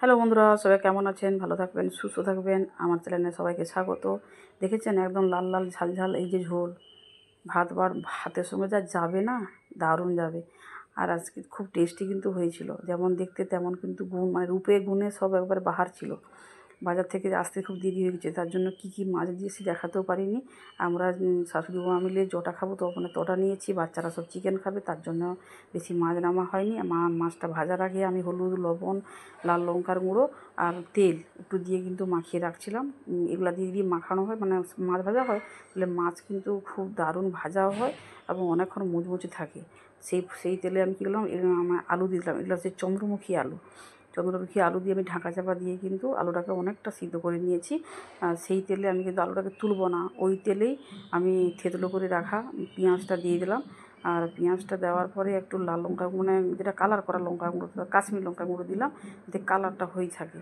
Hello বন্ধুরা, সবাই কেমন আছেন? ভালো থাকবেন, সুস্থ থাকবেন। আমার চ্যানেলে সবাইকে স্বাগত। দেখেছেন একদম লাল লাল ঝাল ঝাল এই যে ঝোল, ভাতের সঙ্গে যা যাবে না, দারুণ যাবে। আর আজকে খুব টেস্টি কিন্তু হয়েছিল, যেমন দেখতে তেমন কিন্তু গুণ, মানে রূপে গুণে সব একবার বাহার ছিল। বাজার থেকে আসতে খুব দেরি হয়ে গেছে, তার জন্য কী কী মাছ দিয়েছি দেখাতেও পারিনি। আমরা শাশুড়ি বৌমা মিলে যটা খাবো তো মানে তটা নিয়েছি, বাচ্চারা সব চিকেন খাবে, তার জন্য বেশি মাছ নামা হয়নি। মাছটা ভাজার আগে আমি হলুদ, লবণ, লাল লঙ্কার গুঁড়ো আর তেল একটু দিয়ে কিন্তু মাখিয়ে রাখছিলাম। এগুলো দিয়ে দিয়ে মাখানো হয়, মানে মাছ ভাজা হয়, তাহলে মাছ কিন্তু খুব দারুণ ভাজাও হয় এবং অনেকক্ষণ মুচমুচে থাকে। সেই তেলে আমি কী করলাম, আমার আলু দিলাম। এগুলো হচ্ছে চন্দ্রমুখী আলু দিয়ে আমি ঢাকা চাপা দিয়ে কিন্তু আলুটাকে অনেকটা সিদ্ধ করে নিয়েছি। সেই তেলে আমি কিন্তু আলুটাকে তুলব না, ওই তেলেই আমি থেতলো করে রাখা পেঁয়াজটা দিয়ে দিলাম। আর পেঁয়াজটা দেওয়ার পরে একটু লাল লঙ্কা, মানে যেটা কালার করা লঙ্কা গুঁড়ো, কাশ্মীর লঙ্কা গুঁড়ো দিলাম, যাতে কালারটা হয়ে থাকে।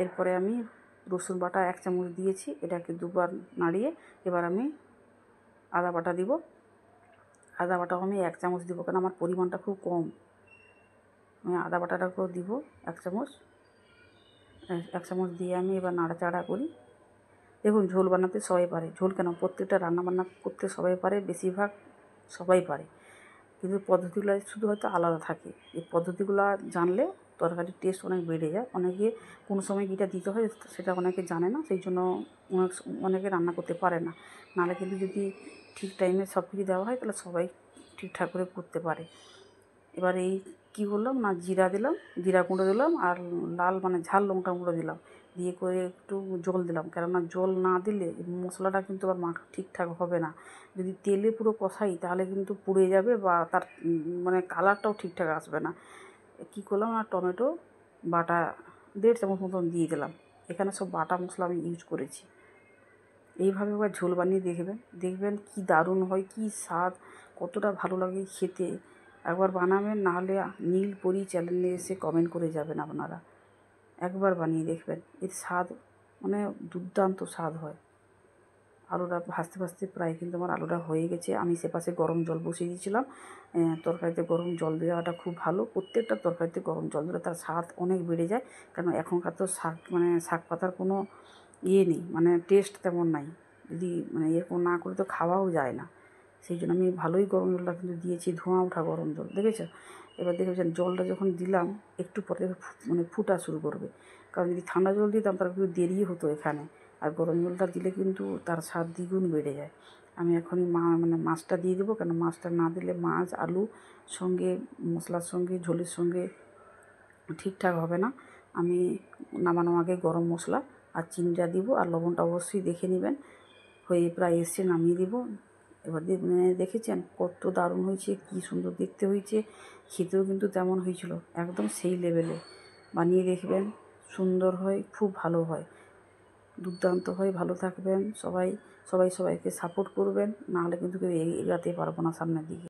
এরপরে আমি রসুন বাটা 1 চামচ দিয়েছি, এটাকে দুবার নাড়িয়ে এবার আমি আদা বাটা দিব। আদা বাটাও আমি 1 চামচ দিব, কারণ আমার পরিমাণটা খুব কম। আমি আদা বাটাটাকেও দিব 1 চামচ। 1 চামচ দিয়ে আমি এবার নাড়াচাড়া করি। দেখুন, ঝোল বানাতে সবাই পারে, ঝোল কেন, প্রত্যেকটা রান্নাবান্না করতে সবাই পারে, বেশিরভাগ সবাই পারে, কিন্তু পদ্ধতিগুলো শুধু হয়তো আলাদা থাকে। এই পদ্ধতিগুলো জানলে তরকারির টেস্ট অনেক বেড়ে যায়। অনেকে কোন সময় কীটা দিতে হয় সেটা অনেকে জানে না, সেই জন্য অনেকে রান্না করতে পারে না। নাহলে কিন্তু যদি ঠিক টাইমে সব কিছু দেওয়া হয় তাহলে সবাই ঠিকঠাক করে করতে পারে। এবার এই কী করলাম না, জিরা দিলাম, জিরা গুঁড়ো দিলাম, আর লাল মানে ঝাল লঙ্কা গুঁড়ো দিলাম, দিয়ে করে একটু জল দিলাম। কেননা জল না দিলে মশলাটা কিন্তু আবার ঠিকঠাক হবে না। যদি তেলে পুরো কষাই তাহলে কিন্তু পুড়ে যাবে, বা তার মানে কালারটাও ঠিকঠাক আসবে না। কী করলাম, আর টমেটো বাটা 1.5 চামচ মতন দিয়ে দিলাম। এখানে সব বাটা মশলা আমি ইউজ করেছি। এইভাবে একবার ঝোল বানিয়ে দেখবেন কী দারুণ হয়, কী স্বাদ, কতটা ভালো লাগে খেতে। একবার বানাবেন, নাহলে নীলপরি চ্যানেলে এসে কমেন্ট করে যাবেন আপনারা। একবার বানিয়ে দেখবেন, এর স্বাদ মানে দুর্দান্ত স্বাদ হয়। আলুটা ভাজতে ভাজতে প্রায় কিন্তু আমার আলুটা হয়ে গেছে। আমি সেপাশে গরম জল বসিয়ে দিয়েছিলাম। তরকারিতে গরম জল দেওয়াটা খুব ভালো। প্রত্যেকটা তরকারিতে গরম জল দিলে তার স্বাদ অনেক বেড়ে যায়। কারণ এখনকার তো শাক পাতার কোনো নেই, মানে টেস্ট তেমন নাই। যদি মানে এরকম না করে তো খাওয়াও যায় না। সেই জন্য আমি ভালোই গরম জলটা কিন্তু দিয়েছি, ধোঁয়া ওঠা গরম জল, দেখেছো? এবার দেখেছেন জলটা যখন দিলাম একটু পরে মানে ফুটা শুরু করবে। কারণ যদি ঠান্ডা জল দিতাম তার একটু দেরি হতো এখানে, আর গরম জলটা দিলে কিন্তু তার স্বাদ দ্বিগুণ বেড়ে যায়। আমি এখনই মানে মাছটা দিয়ে দেবো, কেন মাছটা না দিলে মাছ আলু সঙ্গে মশলার সঙ্গে ঝোলের সঙ্গে ঠিকঠাক হবে না। আমি নামানোর আগে গরম মশলা আর চিনিটা দিব, আর লবণটা অবশ্যই দেখে নেবেন। হয়ে প্রায় এসে নামিয়ে দিব। এবার দেখেছেন কত দারুণ হয়েছে, কী সুন্দর দেখতে হয়েছে, খেতেও কিন্তু তেমন হয়েছিল, একদম সেই লেভেলে। বানিয়ে দেখবেন, সুন্দর হয়, খুব ভালো হয়, দুর্দান্ত হয়। ভালো থাকবেন সবাই, সবাইকে সাপোর্ট করবেন, নাহলে কিন্তু কেউ এগাতে পারবো না সামনের দিকে।